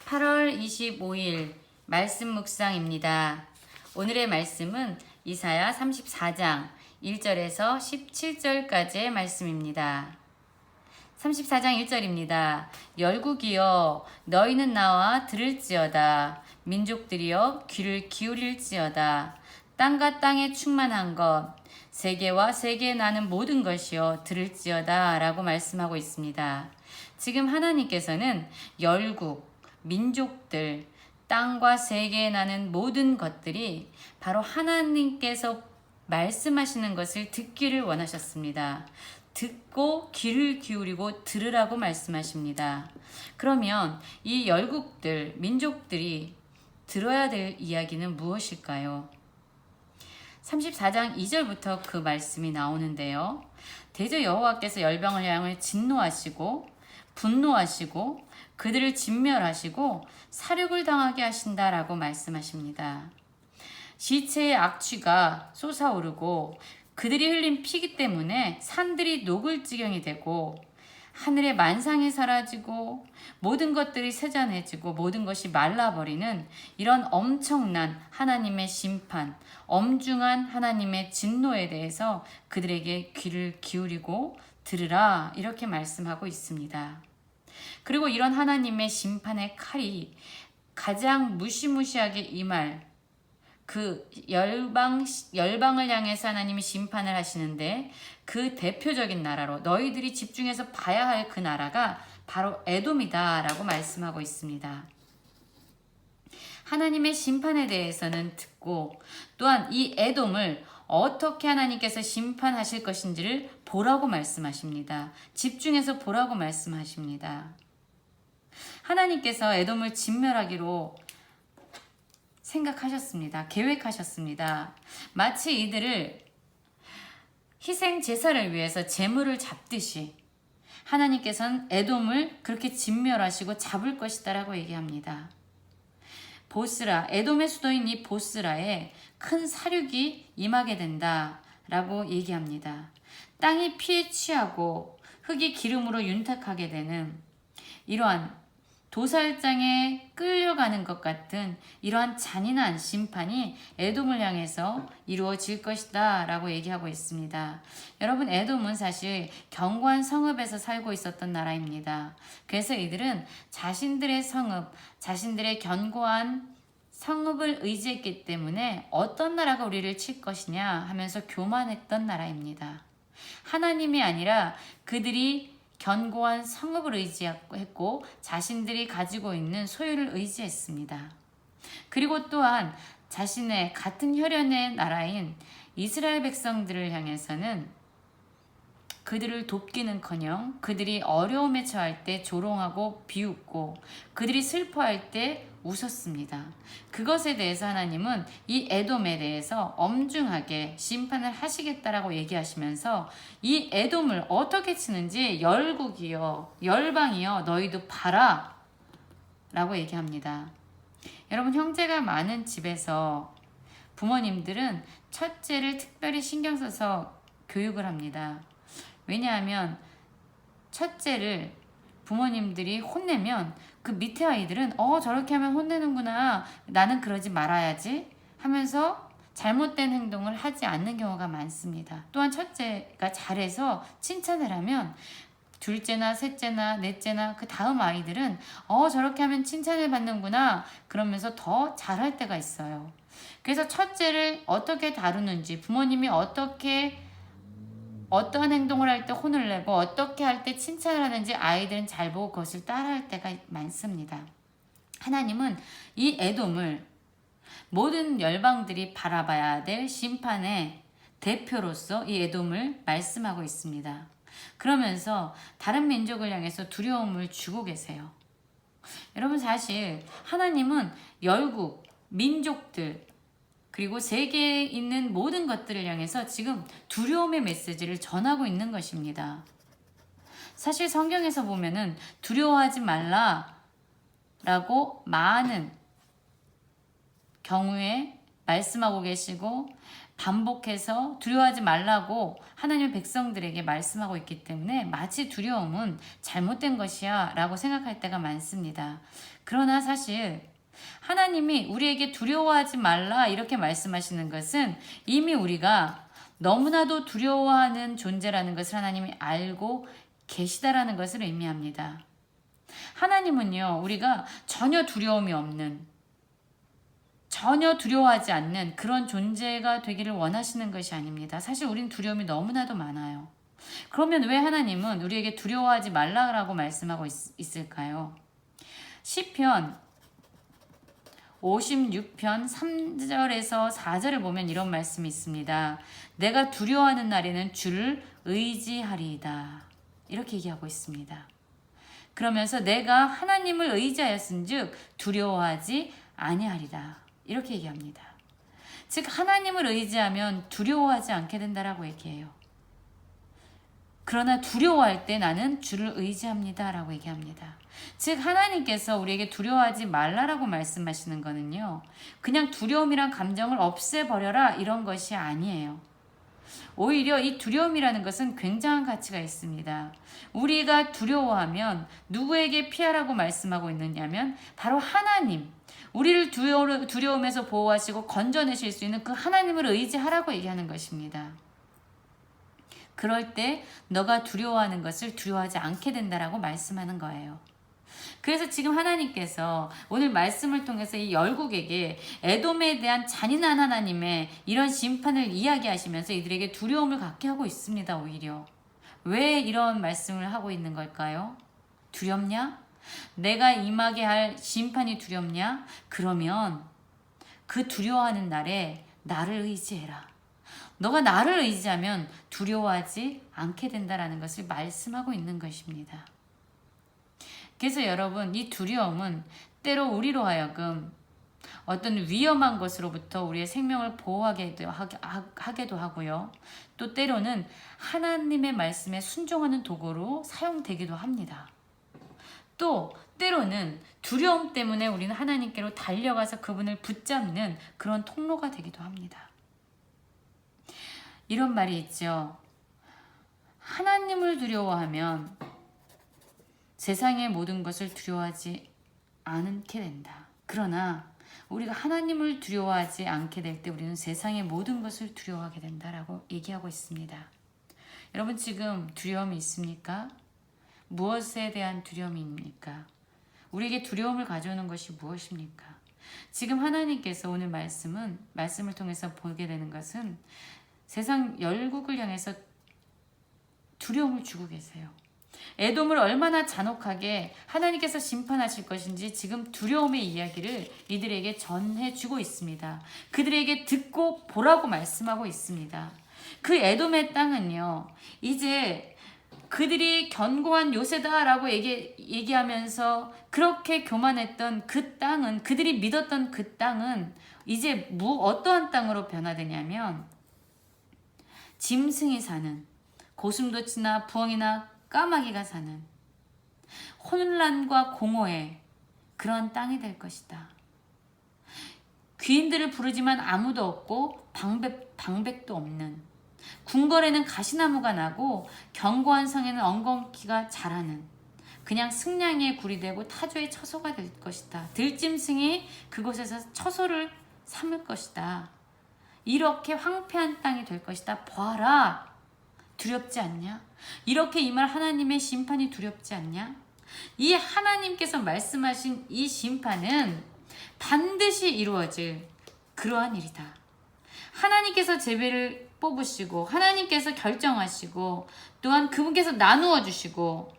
8월 25일 말씀 묵상입니다. 오늘의 말씀은 이사야 34장 1절에서 17절까지의 말씀입니다. 34장 1절입니다. 열국이여 너희는 나와 들을지어다. 민족들이여 귀를 기울일지어다. 땅과 땅에 충만한 것 세계와 세계에 나는 모든 것이여 들을지어다 라고 말씀하고 있습니다. 지금 하나님께서는 열국, 민족들, 땅과 세계에 나는 모든 것들이 바로 하나님께서 말씀하시는 것을 듣기를 원하셨습니다. 듣고 귀를 기울이고 들으라고 말씀하십니다. 그러면 이 열국들, 민족들이 들어야 될 이야기는 무엇일까요? 34장 2절부터 그 말씀이 나오는데요. 대저 여호와께서 열방을 향해 진노하시고 분노하시고 그들을 진멸하시고 사륙을 당하게 하신다라고 말씀하십니다. 시체의 악취가 솟아오르고 그들이 흘린 피기 때문에 산들이 녹을 지경이 되고 하늘의 만상이 사라지고 모든 것들이 세잔해지고 모든 것이 말라버리는 이런 엄청난 하나님의 심판, 엄중한 하나님의 진노에 대해서 그들에게 귀를 기울이고 들으라 이렇게 말씀하고 있습니다. 그리고 이런 하나님의 심판의 칼이 가장 무시무시하게 임할 그 열방을 향해서 하나님이 심판을 하시는데 그 대표적인 나라로 너희들이 집중해서 봐야 할 그 나라가 바로 에돔이다 라고 말씀하고 있습니다. 하나님의 심판에 대해서는 듣고 또한 이 에돔을 어떻게 하나님께서 심판하실 것인지를 보라고 말씀하십니다. 집중해서 보라고 말씀하십니다. 하나님께서 에돔을 진멸하기로 생각하셨습니다. 계획하셨습니다. 마치 이들을 희생 제사를 위해서 제물을 잡듯이 하나님께서는 에돔을 그렇게 진멸하시고 잡을 것이다 라고 얘기합니다. 보스라, 에돔의 수도인 이 보스라에 큰 사륙이 임하게 된다 라고 얘기합니다. 땅이 피에 취하고 흙이 기름으로 윤탁하게 되는 이러한 도살장에 끌려가는 것 같은 이러한 잔인한 심판이 에돔을 향해서 이루어질 것이다 라고 얘기하고 있습니다. 여러분, 에돔은 사실 견고한 성읍에서 살고 있었던 나라입니다. 그래서 이들은 자신들의 성읍, 자신들의 견고한 성읍을 의지했기 때문에 어떤 나라가 우리를 칠 것이냐 하면서 교만했던 나라입니다. 하나님이 아니라 그들이 견고한 성읍을 의지했고 자신들이 가지고 있는 소유를 의지했습니다. 그리고 또한 자신의 같은 혈연의 나라인 이스라엘 백성들을 향해서는 그들을 돕기는커녕 그들이 어려움에 처할 때 조롱하고 비웃고 그들이 슬퍼할 때 웃었습니다. 그것에 대해서 하나님은 이 에돔에 대해서 엄중하게 심판을 하시겠다라고 얘기하시면서 이 에돔을 어떻게 치는지 열국이여 열방이여 너희도 봐라 라고 얘기합니다. 여러분, 형제가 많은 집에서 부모님들은 첫째를 특별히 신경 써서 교육을 합니다. 왜냐하면 첫째를 부모님들이 혼내면 그 밑에 아이들은 저렇게 하면 혼내는구나, 나는 그러지 말아야지 하면서 잘못된 행동을 하지 않는 경우가 많습니다. 또한 첫째가 잘해서 칭찬을 하면 둘째나 셋째나 넷째나 그 다음 아이들은 저렇게 하면 칭찬을 받는구나 그러면서 더 잘할 때가 있어요. 그래서 첫째를 어떻게 다루는지, 부모님이 어떠한 행동을 할 때 혼을 내고 어떻게 할 때 칭찬을 하는지 아이들은 잘 보고 그것을 따라할 때가 많습니다. 하나님은 이 에돔을 모든 열방들이 바라봐야 될 심판의 대표로서 이 에돔을 말씀하고 있습니다. 그러면서 다른 민족을 향해서 두려움을 주고 계세요. 여러분, 사실 하나님은 열국, 민족들 그리고 세계에 있는 모든 것들을 향해서 지금 두려움의 메시지를 전하고 있는 것입니다. 사실 성경에서 보면은 두려워하지 말라라고 많은 경우에 말씀하고 계시고 반복해서 두려워하지 말라고 하나님의 백성들에게 말씀하고 있기 때문에 마치 두려움은 잘못된 것이야 라고 생각할 때가 많습니다. 그러나 사실 하나님이 우리에게 두려워하지 말라 이렇게 말씀하시는 것은 이미 우리가 너무나도 두려워하는 존재라는 것을 하나님이 알고 계시다라는 것을 의미합니다. 하나님은요, 우리가 전혀 두려움이 없는, 전혀 두려워하지 않는 그런 존재가 되기를 원하시는 것이 아닙니다. 사실 우린 두려움이 너무나도 많아요. 그러면 왜 하나님은 우리에게 두려워하지 말라고 말씀하고 있을까요? 시편 56편 3절에서 4절을 보면 이런 말씀이 있습니다. 내가 두려워하는 날에는 주를 의지하리이다. 이렇게 얘기하고 있습니다. 그러면서 내가 하나님을 의지하였은즉 두려워하지 아니하리라. 이렇게 얘기합니다. 즉 하나님을 의지하면 두려워하지 않게 된다라고 얘기해요. 그러나 두려워할 때 나는 주를 의지합니다 라고 얘기합니다. 즉 하나님께서 우리에게 두려워하지 말라라고 말씀하시는 거는요, 그냥 두려움이란 감정을 없애버려라 이런 것이 아니에요. 오히려 이 두려움이라는 것은 굉장한 가치가 있습니다. 우리가 두려워하면 누구에게 피하라고 말씀하고 있느냐면 바로 하나님, 우리를 두려움에서 보호하시고 건져내실 수 있는 그 하나님을 의지하라고 얘기하는 것입니다. 그럴 때 너가 두려워하는 것을 두려워하지 않게 된다라고 말씀하는 거예요. 그래서 지금 하나님께서 오늘 말씀을 통해서 이 열국에게 에돔에 대한 잔인한 하나님의 이런 심판을 이야기하시면서 이들에게 두려움을 갖게 하고 있습니다. 오히려 왜 이런 말씀을 하고 있는 걸까요? 두렵냐? 내가 임하게 할 심판이 두렵냐? 그러면 그 두려워하는 날에 나를 의지해라. 너가 나를 의지하면 두려워하지 않게 된다라는 것을 말씀하고 있는 것입니다. 그래서 여러분, 이 두려움은 때로 우리로 하여금 어떤 위험한 것으로부터 우리의 생명을 보호하게도 하고요. 또 때로는 하나님의 말씀에 순종하는 도구로 사용되기도 합니다. 또 때로는 두려움 때문에 우리는 하나님께로 달려가서 그분을 붙잡는 그런 통로가 되기도 합니다. 이런 말이 있죠. 하나님을 두려워하면 세상의 모든 것을 두려워하지 않게 된다. 그러나 우리가 하나님을 두려워하지 않게 될 때 우리는 세상의 모든 것을 두려워하게 된다라고 얘기하고 있습니다. 여러분 지금 두려움이 있습니까? 무엇에 대한 두려움입니까? 우리에게 두려움을 가져오는 것이 무엇입니까? 지금 하나님께서 오늘 말씀을 통해서 보게 되는 것은 세상 열국을 향해서 두려움을 주고 계세요. 에돔을 얼마나 잔혹하게 하나님께서 심판하실 것인지 지금 두려움의 이야기를 이들에게 전해주고 있습니다. 그들에게 듣고 보라고 말씀하고 있습니다. 그 에돔의 땅은요, 이제 그들이 견고한 요새다라고 얘기하면서 그렇게 교만했던 그 땅은, 그들이 믿었던 그 땅은 이제 어떠한 땅으로 변화되냐면 짐승이 사는, 고슴도치나 부엉이나 까마귀가 사는 혼란과 공허의 그런 땅이 될 것이다. 귀인들을 부르지만 아무도 없고 방백도 없는, 궁궐에는 가시나무가 나고 견고한 성에는 엉겅퀴가 자라는, 그냥 승냥이의 굴이 되고 타조의 처소가 될 것이다. 들짐승이 그곳에서 처소를 삼을 것이다. 이렇게 황폐한 땅이 될 것이다. 보아라. 두렵지 않냐? 이렇게 임할 하나님의 심판이 두렵지 않냐? 이 하나님께서 말씀하신 이 심판은 반드시 이루어질 그러한 일이다. 하나님께서 제비를 뽑으시고 하나님께서 결정하시고 또한 그분께서 나누어 주시고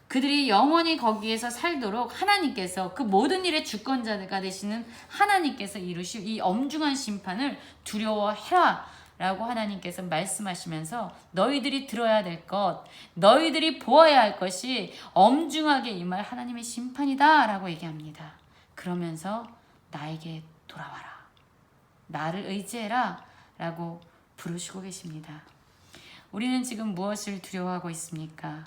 그들이 영원히 거기에서 살도록 하나님께서 그 모든 일의 주권자가 되시는 하나님께서 이루실 이 엄중한 심판을 두려워해라 라고 하나님께서 말씀하시면서 너희들이 들어야 될 것, 너희들이 보아야 할 것이 엄중하게 임할 하나님의 심판이다 라고 얘기합니다. 그러면서 나에게 돌아와라, 나를 의지해라 라고 부르시고 계십니다. 우리는 지금 무엇을 두려워하고 있습니까?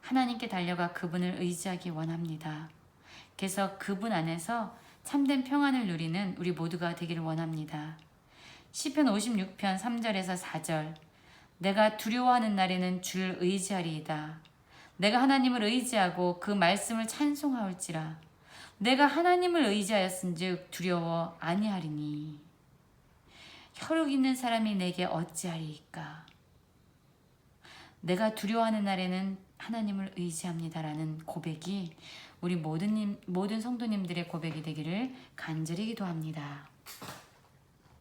하나님께 달려가 그분을 의지하기 원합니다. 그래서 그분 안에서 참된 평안을 누리는 우리 모두가 되기를 원합니다. 시편 56편 3절에서 4절. 내가 두려워하는 날에는 주를 의지하리이다. 내가 하나님을 의지하고 그 말씀을 찬송하올지라. 내가 하나님을 의지하였은즉 두려워 아니하리니. 혈육 있는 사람이 내게 어찌하리이까. 내가 두려워하는 날에는 하나님을 의지합니다라는 고백이 우리 모든 성도님들의 고백이 되기를 간절히 기도합니다.